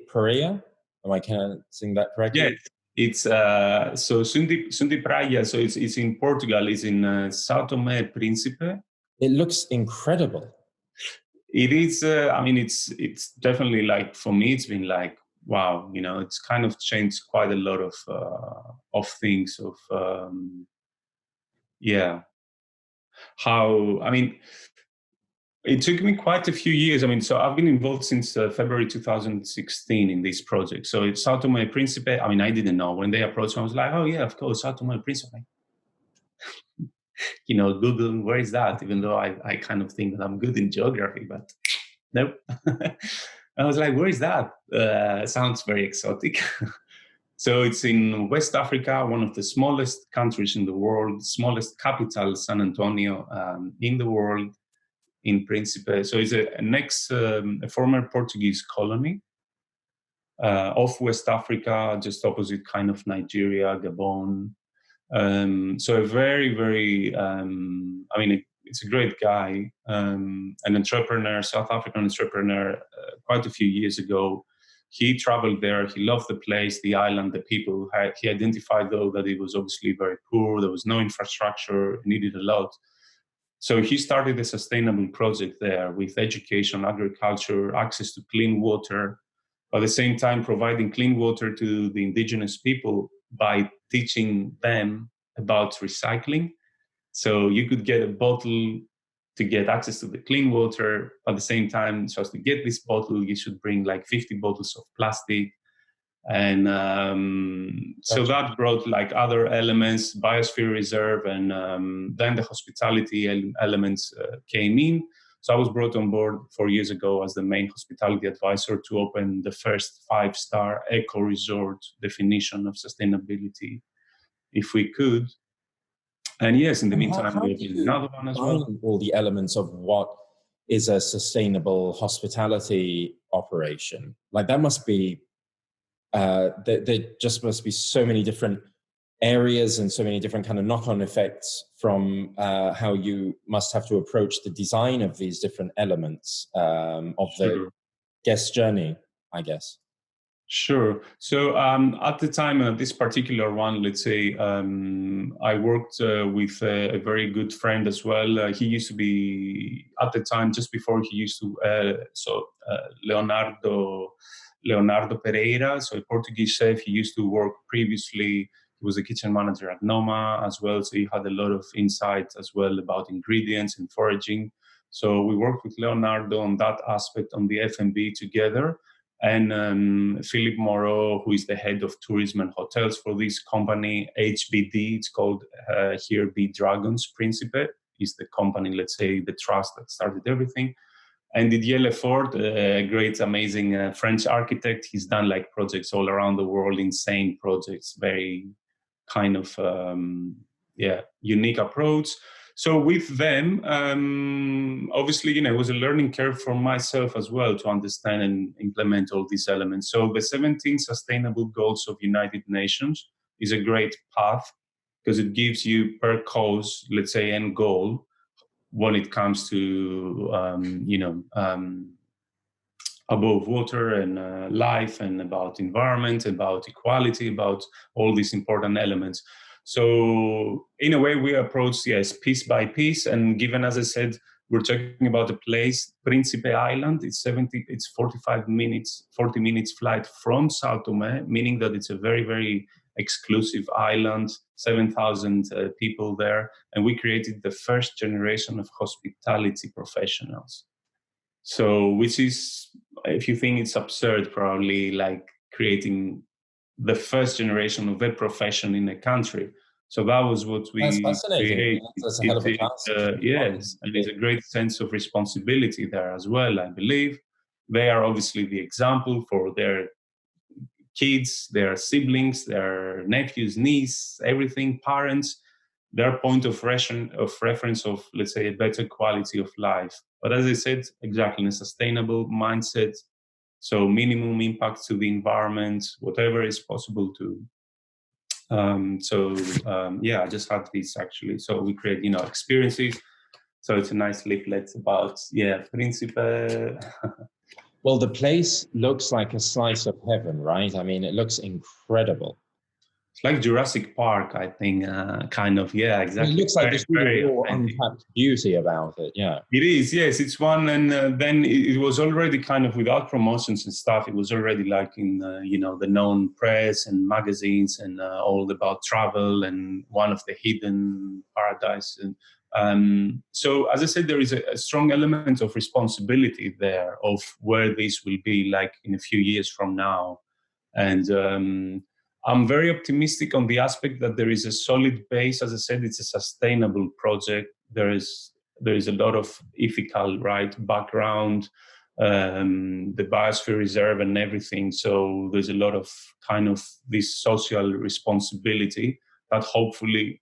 Praia. Am I saying that correctly? Yes, it's so Sunday Praia. So it's in Portugal. It's in São Tomé e Príncipe. It looks incredible. It is. I mean, it's definitely, like, for me, it's been like, wow. It's kind of changed quite a lot of things. How, I mean, it took me quite a few years. I mean, so I've been involved since February 2016 in this project. So it's São Tomé e Príncipe. I mean, I didn't know. When they approached me, I was like, oh yeah, of course, São Tomé e Príncipe. Google, where is that? Even though I kind of think that I'm good in geography, but nope. I was like, where is that? Sounds very exotic. So it's in West Africa, one of the smallest countries in the world, smallest capital, San Antonio, in the world, in Príncipe. So it's a former Portuguese colony of West Africa, just opposite kind of Nigeria, Gabon. So a very, very, it's a great guy, an entrepreneur, South African entrepreneur, quite a few years ago. He traveled there. He loved the place, the island, the people. He identified, though, that it was obviously very poor. There was no infrastructure, needed a lot. So he started a sustainable project there with education, agriculture, access to clean water, at the same time providing clean water to the indigenous people by teaching them about recycling. So you could get a bottle to get access to the clean water. At the same time, just to get this bottle, you should bring like 50 bottles of plastic. And so that brought like other elements, biosphere reserve, and then the hospitality elements came in. So I was brought on board 4 years ago as the main hospitality advisor to open the first 5-star eco resort definition of sustainability, if we could. And yes, in the meantime, we opened another one as well. All the elements of what is a sustainable hospitality operation, like that must be, there just must be so many different areas and so many different kind of knock-on effects from how you must have to approach the design of these different elements of the guest journey, I guess. Sure. So at the time, this particular one, let's say, I worked with a very good friend as well. He used to be, at the time, just before he used to, Leonardo Pereira, so a Portuguese chef. He used to work previously. He was a kitchen manager at Noma as well, so he had a lot of insight as well about ingredients and foraging. So we worked with Leonardo on that aspect on the F&B together. And Philip Moreau, who is the head of tourism and hotels for this company, HBD, it's called here Be Dragons Principe, is the company, let's say, the trust that started everything. And Didier Lefort, a great, amazing French architect, he's done like projects all around the world, insane projects, very kind of, unique approach. So with them, obviously, it was a learning curve for myself as well to understand and implement all these elements. So the 17 Sustainable Goals of United Nations is a great path because it gives you per cause, let's say, end goal when it comes to, above water and life and about environment, about equality, about all these important elements. So in a way, we approach, yes, piece by piece. And given, as I said, we're talking about a place, Principe Island. It's 40 minutes flight from Sao Tome, meaning that it's a very, very exclusive island, 7,000 people there. And we created the first generation of hospitality professionals. So, which is, if you think it's absurd, probably like creating the first generation of a profession in a country. So that was what we That's fascinating. created. That's a hell of a task. Yes, and there's a great sense of responsibility there as well, I believe. They are obviously the example for their kids, their siblings, their nephews, niece, everything, parents, their point of reference of, let's say, a better quality of life. But as I said, exactly, a sustainable mindset. So minimum impact to the environment, whatever is possible to. I just had this actually. So we create, experiences. So it's a nice leaflet about, Principe. Well, the place looks like a slice of heaven, right? I mean, it looks incredible. It's like Jurassic Park, I think, kind of. Yeah, exactly. It looks like there's really very raw, authentic. untapped beauty about it. Yeah. It is, yes, it's one. And then it was already kind of without promotions and stuff. It was already like in, the known press and magazines and all about travel and one of the hidden paradise. And so, as I said, there is a strong element of responsibility there of where this will be like in a few years from now. And I'm very optimistic on the aspect that there is a solid base. As I said, it's a sustainable project. There is a lot of ethical, right, background, the biosphere reserve and everything. So there's a lot of kind of this social responsibility that hopefully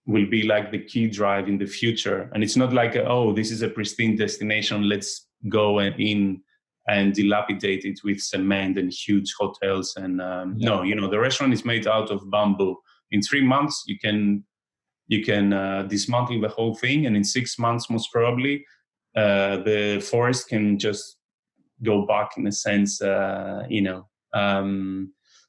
will be like the key drive in the future. And it's not like, this is a pristine destination, let's go in and dilapidate it with cement and huge hotels. And no, the restaurant is made out of bamboo. In 3 months, you can dismantle the whole thing, and in 6 months, most probably, the forest can just go back in a sense.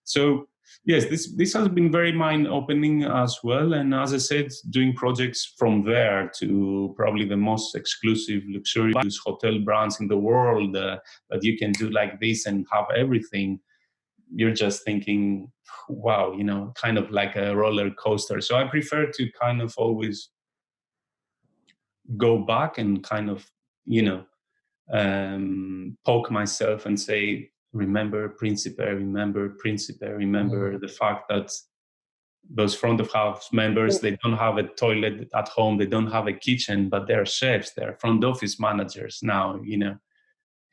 So yes, this has been very mind-opening as well. And as I said, doing projects from there to probably the most exclusive, luxurious hotel brands in the world that you can do like this and have everything. You're just thinking, wow, kind of like a roller coaster. So I prefer to kind of always go back and kind of, poke myself and say, remember Principe, remember the fact that those front of house members, they don't have a toilet at home, they don't have a kitchen, but they're chefs, they're front office managers now,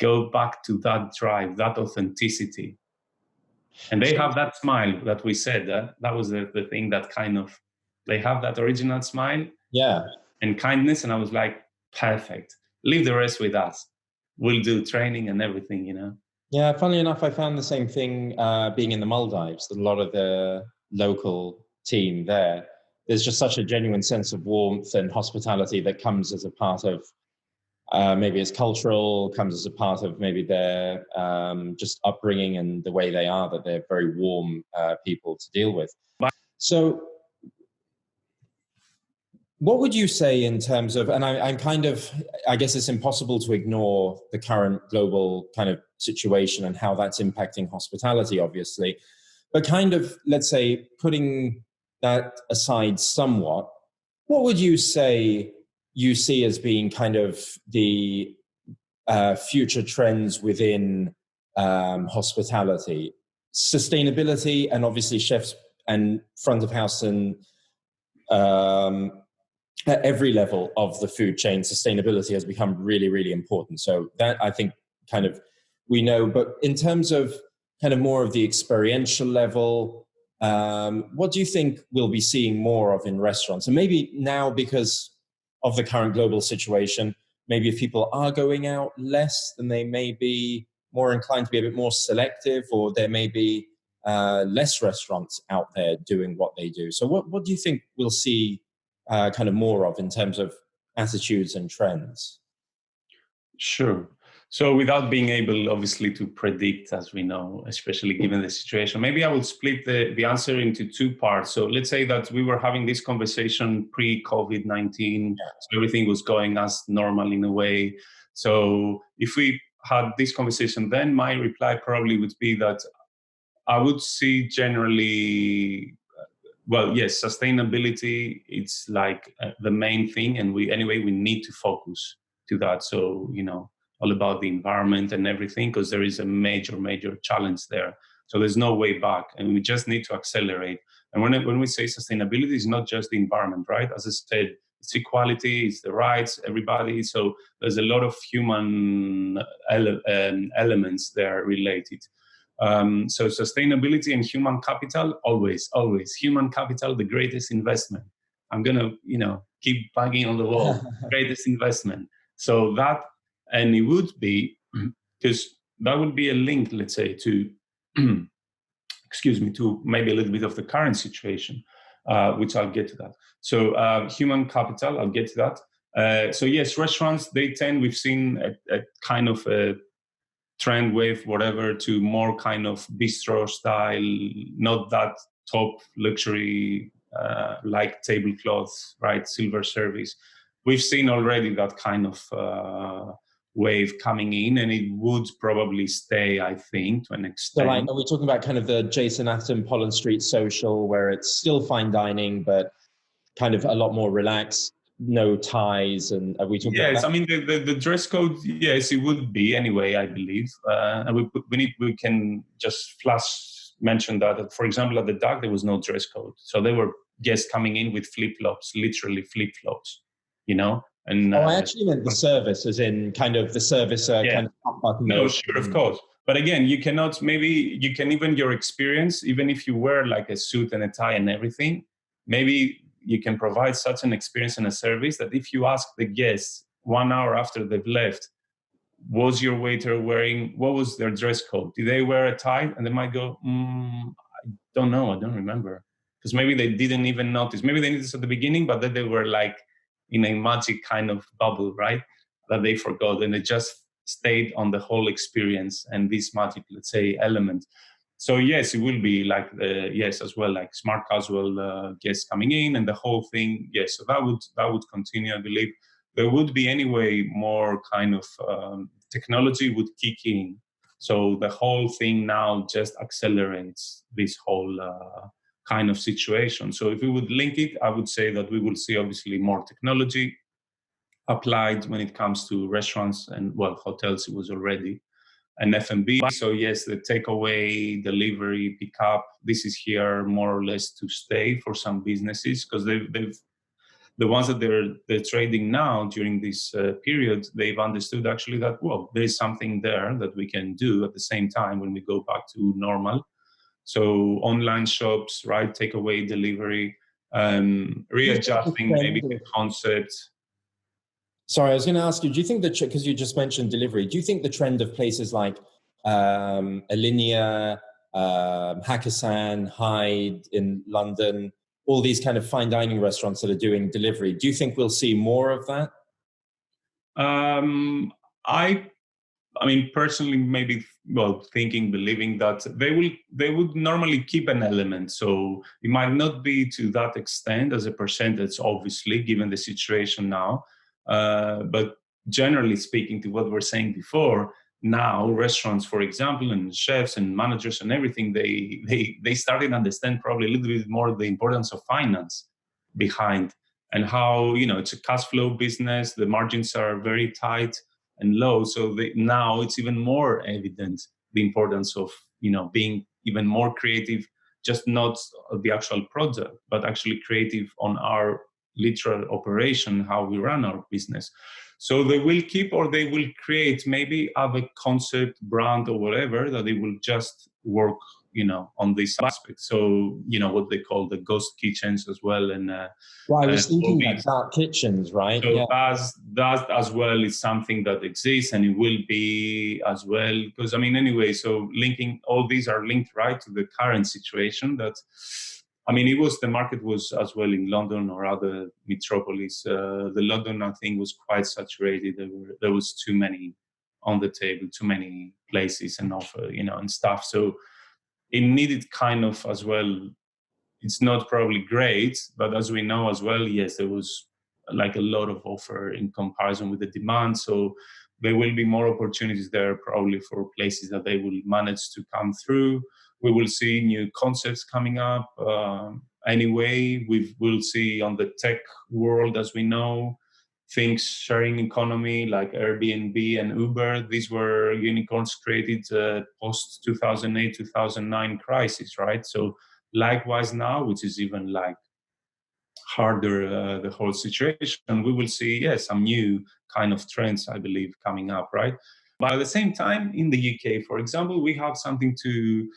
go back to that drive, that authenticity. And they have that smile that we said, that was the thing that kind of, they have that original smile and kindness. And I was like, perfect, leave the rest with us. We'll do training and everything, Yeah, funnily enough, I found the same thing being in the Maldives. A lot of the local team there's just such a genuine sense of warmth and hospitality that comes as a part of maybe it's cultural, comes as a part of maybe their just upbringing and the way they are, that they're very warm people to deal with. So what would you say in terms of, and I guess it's impossible to ignore the current global kind of situation and how that's impacting hospitality, obviously, but kind of, let's say, putting that aside somewhat, what would you say you see as being kind of the future trends within hospitality? Sustainability, and obviously chefs and front of house and at every level of the food chain, sustainability has become really, really important. So that, I think, kind of we know. But in terms of kind of more of the experiential level, what do you think we'll be seeing more of in restaurants? And maybe now, because of the current global situation, maybe if people are going out less, then they may be more inclined to be a bit more selective, or there may be less restaurants out there doing what they do. So what do you think we'll see kind of more of in terms of attitudes and trends? Sure. So without being able, obviously, to predict, as we know, especially given the situation, maybe I will split the answer into two parts. So let's say that we were having this conversation pre-COVID-19, so everything was going as normal in a way. So if we had this conversation, then my reply probably would be that I would see generally, well, yes, sustainability, it's like the main thing. And we need to focus to that. So, all about the environment and everything, because there is a major challenge there. So there's no way back, and we just need to accelerate. And when we say sustainability, it's not just the environment, right? As I said, it's equality, it's the rights, everybody. So there's a lot of human elements there related. So sustainability and human capital, always human capital, the greatest investment. I'm gonna, keep banging on the wall, greatest investment. So that, and it would be, because that would be a link, let's say, to, to maybe a little bit of the current situation, which I'll get to that. So human capital, I'll get to that. So yes, restaurants, we've seen a kind of a trend wave, whatever, to more kind of bistro style, not that top luxury, like tablecloths, right? Silver service. We've seen already that kind of wave coming in, and it would probably stay, I think, to an extent. So, like, are we talking about kind of the Jason Atten, Pollen Street social, where it's still fine dining, but kind of a lot more relaxed, no ties? And are we talking about that? I mean, the dress code, yes, it would be anyway, I believe. And we can just mention that, for example, at the Duck, there was no dress code. So there were guests coming in with flip-flops, literally flip-flops, And I actually meant the service, as in kind of the service kind of up button. No, sure, of course. But again, you cannot, maybe you can, even your experience, even if you wear like a suit and a tie and everything, maybe you can provide such an experience and a service that if you ask the guests 1 hour after they've left, was your waiter wearing, what was their dress code? Did they wear a tie? And they might go, I don't know, I don't remember. Because maybe they didn't even notice. Maybe they noticed at the beginning, but then they were like in a magic kind of bubble, right? That they forgot, and it just stayed on the whole experience and this magic, let's say, element. So yes, it will be like as well, like smart casual guests coming in and the whole thing. Yes, so that would continue. I believe there would be anyway more kind of technology would kick in. So the whole thing now just accelerates this whole kind of situation. So if we would link it, I would say that we will see obviously more technology applied when it comes to restaurants and, well, hotels. It was already an F&B. So yes, the takeaway, delivery, pickup, this is here more or less to stay for some businesses, because they've the ones that they're trading now during this period, they've understood actually that, well, there's something there that we can do at the same time when we go back to normal. So online shops, right, takeaway, delivery, readjusting maybe the concept. Sorry, I was going to ask you, do you think that, because you just mentioned delivery, do you think the trend of places like Alinea, Hakkasan, Hyde in London, all these kind of fine dining restaurants that are doing delivery, do you think we'll see more of that? Um, I I mean, personally, maybe, well, thinking, believing that they would normally keep an element. So it might not be to that extent as a percentage, obviously, given the situation now. But generally speaking, to what we're saying before, now restaurants, for example, and chefs and managers and everything, they started to understand probably a little bit more the importance of finance behind, and how, it's a cash flow business. The margins are very tight and low. So now it's even more evident the importance of, being even more creative, just not the actual product, but actually creative on our literal operation, how we run our business. So they will keep, or they will create maybe other concept, brand, or whatever, that they will just work, on this aspect. So, what they call the ghost kitchens as well. And Well, I was all thinking that these, dark kitchens, right? so Yeah. as that as well is something that exists, and it will be as well, because anyway, so linking all these are linked, right, to the current situation. That, it was, the market was as well in London or other metropolis. The London, I think, was quite saturated. There was too many on the table, too many places and offer, and stuff. So it needed kind of as well. It's not probably great, but as we know as well, yes, there was like a lot of offer in comparison with the demand. So there will be more opportunities there probably for places that they will manage to come through. We will see new concepts coming up. Anyway, we'll see on the tech world, as we know, things, sharing economy like Airbnb and Uber. These were unicorns created post 2008, 2009 crisis, right? So likewise now, which is even like harder, the whole situation, we will see, some new kind of trends, I believe, coming up, right? But at the same time, in the UK, for example, we have something to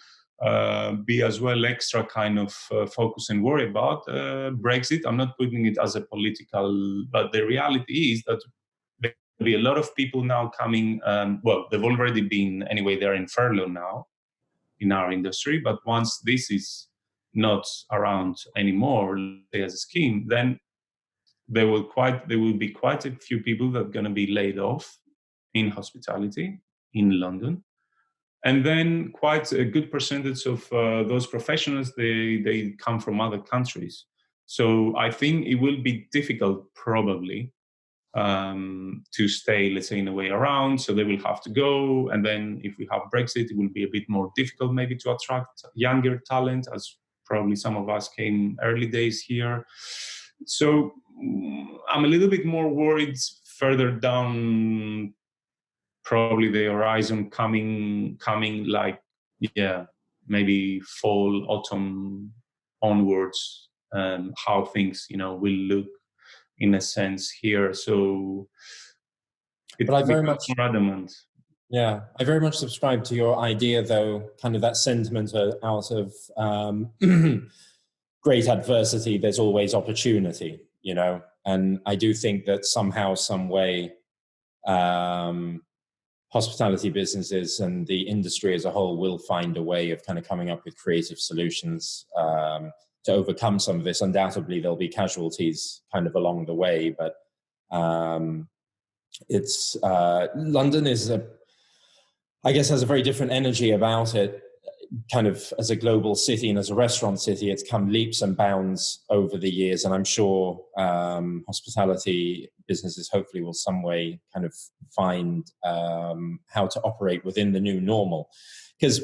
be as well extra kind of focus and worry about. Brexit, I'm not putting it as a political, but the reality is that there will be a lot of people now coming, well, they've already been, anyway, they're in furlough now in our industry, but once this is not around anymore, let's say, as a scheme, then there will be quite a few people that are going to be laid off in hospitality in London. And then quite a good percentage of those professionals, they come from other countries. So I think it will be difficult probably to stay, let's say, in a way around. So they will have to go. And then if we have Brexit, it will be a bit more difficult maybe to attract younger talent, as probably some of us came early days here. So I'm a little bit more worried further down, probably the horizon coming like, maybe fall, autumn onwards, how things, will look in a sense here. So But I very much, more adamant. yeah, I very much subscribe to your idea, though, kind of that sentiment out of great adversity, there's always opportunity, and I do think that somehow, some way, hospitality businesses and the industry as a whole will find a way of kind of coming up with creative solutions to overcome some of this. Undoubtedly, there'll be casualties kind of along the way, but it's London is I guess has a very different energy about it. Kind of as a global city and as a restaurant city, it's come leaps and bounds over the years, and I'm sure hospitality businesses hopefully will some way kind of find how to operate within the new normal. Because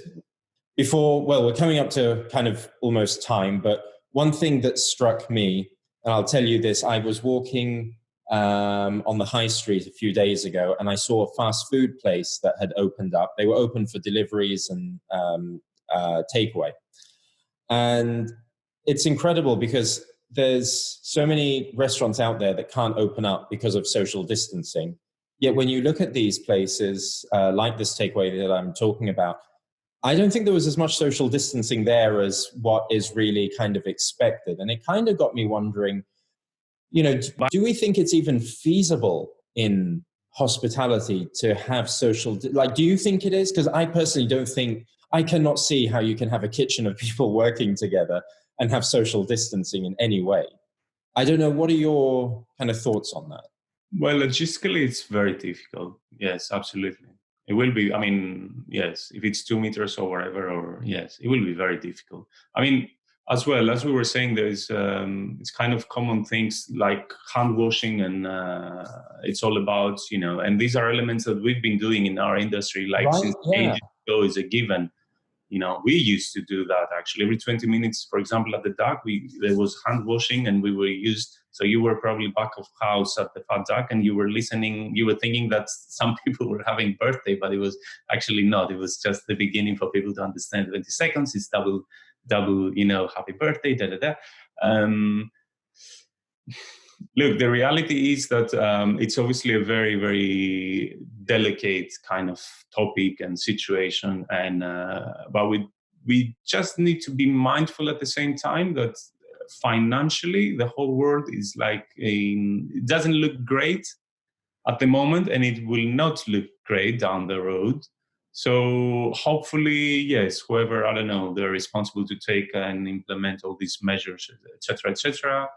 we're coming up to kind of almost time, but one thing that struck me, and I'll tell you this, I was walking on the high street a few days ago, and I saw a fast food place that had opened up. They were open for deliveries and takeaway. And it's incredible because there's so many restaurants out there that can't open up because of social distancing. Yet when you look at these places, like this takeaway that I'm talking about, I don't think there was as much social distancing there as what is really kind of expected. And it kind of got me wondering, do we think it's even feasible in hospitality to have do you think it is? Because I personally don't think, I cannot see how you can have a kitchen of people working together and have social distancing in any way. I don't know. What are your kind of thoughts on that? Well, logistically, it's very difficult. Yes, absolutely. It will be. I mean, yes, if it's 2 meters or whatever, or yes, it will be very difficult. I mean, as well as we were saying, there's it's kind of common things like hand washing, and it's all about, and these are elements that we've been doing in our industry, like Right? since Yeah. ages ago, is a given. We used to do that actually every 20 minutes. For example, at the duck, there was hand washing, and we were used. So you were probably back of house at the Fat Duck, and you were listening. You were thinking that some people were having birthday, but it was actually not. It was just the beginning for people to understand. 20 seconds is double. Happy birthday, da da da. Um, Look, the reality is that it's obviously a very, very delicate kind of topic and situation, and but we just need to be mindful at the same time that financially the whole world is it doesn't look great at the moment, and it will not look great down the road. So hopefully, yes, whoever, I don't know, they're responsible to take and implement all these measures, etc., etc.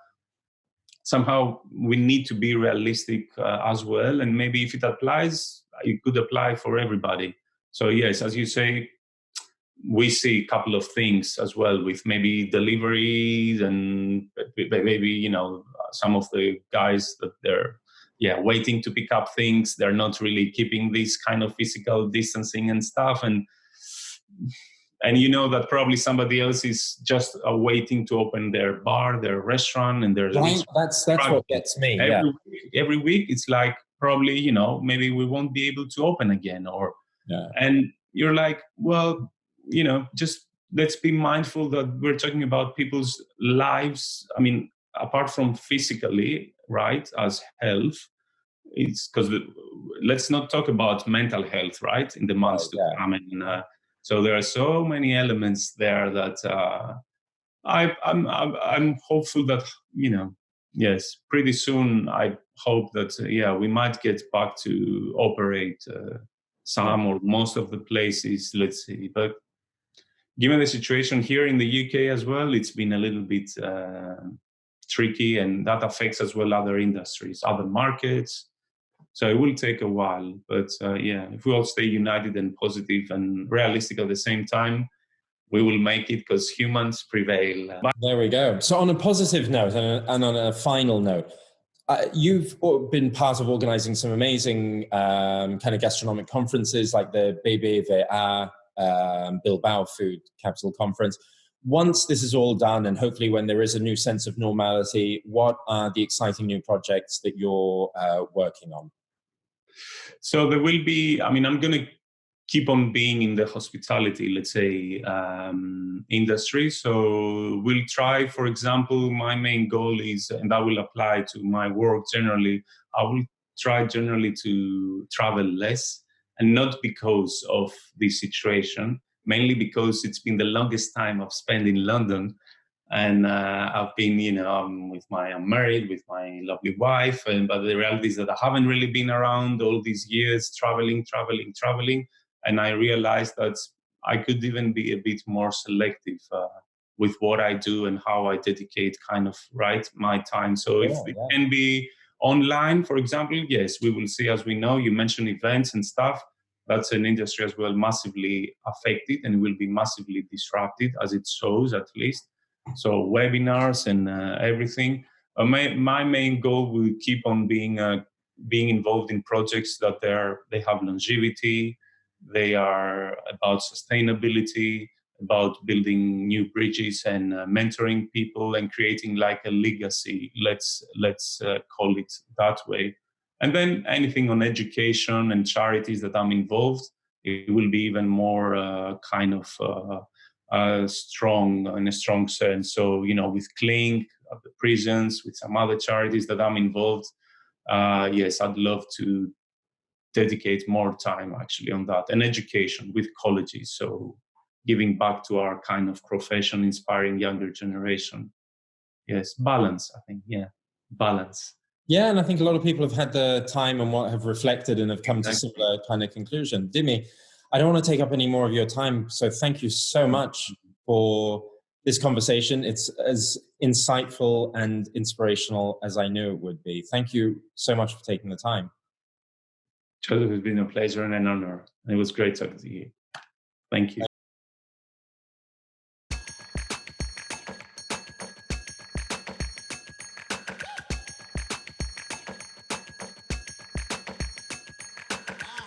Somehow we need to be realistic as well, and maybe if it applies, it could apply for everybody. So yes, as you say, we see a couple of things as well with maybe deliveries, and maybe some of the guys that they're waiting to pick up things, they're not really keeping this kind of physical distancing and stuff, and that probably somebody else is just waiting to open their bar, their restaurant, and there's a Right. risk. That's what gets me. Yeah. Every week, it's like probably maybe we won't be able to open again, and you're like, well, just let's be mindful that we're talking about people's lives. I mean, apart from physically, right, as health, it's because let's not talk about mental health, right, in the months to come, and so there are so many elements there that I'm hopeful that yes, pretty soon I hope that we might get back to operate some or most of the places. Let's see, but given the situation here in the UK as well, it's been a little bit tricky, and that affects as well other industries, other markets. So it will take a while, but if we all stay united and positive and realistic at the same time, we will make it, because humans prevail. There we go. So on a positive note and on a final note, you've been part of organizing some amazing kind of gastronomic conferences like the BBVA Bilbao Food Capital Conference. Once this is all done, and hopefully when there is a new sense of normality, what are the exciting new projects that you're working on? So there will be, I mean, I'm going to keep on being in the hospitality, let's say, industry. So we'll try, for example, my main goal is, and that will apply to my work generally, I will try generally to travel less, and not because of this situation, mainly because it's been the longest time I've spent in London. And I've been, I'm married with my lovely wife, but the reality is that I haven't really been around all these years, traveling. And I realized that I could even be a bit more selective with what I do and how I dedicate my time. So if it can be online, for example, yes, we will see. As we know, you mentioned events and stuff. That's an industry as well massively affected, and will be massively disrupted, as it shows at least. So webinars and everything. My main goal will keep on being involved in projects that they have longevity. They are about sustainability, about building new bridges and mentoring people and creating like a legacy. Let's call it that way. And then anything on education and charities that I'm involved, it will be even more strong, in a strong sense. So, with Clink at the prisons, with some other charities that I'm involved, yes, I'd love to dedicate more time actually on that, and education with colleges. So giving back to our kind of profession, inspiring younger generation. Yes, balance, I think. Yeah, balance. Yeah, and I think a lot of people have had the time and have reflected and have come to similar kind of conclusion. Dimi, I don't want to take up any more of your time, so thank you so much for this conversation. It's as insightful and inspirational as I knew it would be. Thank you so much for taking the time. Joseph, it's been a pleasure and an honor. It was great talking to you. Thank you.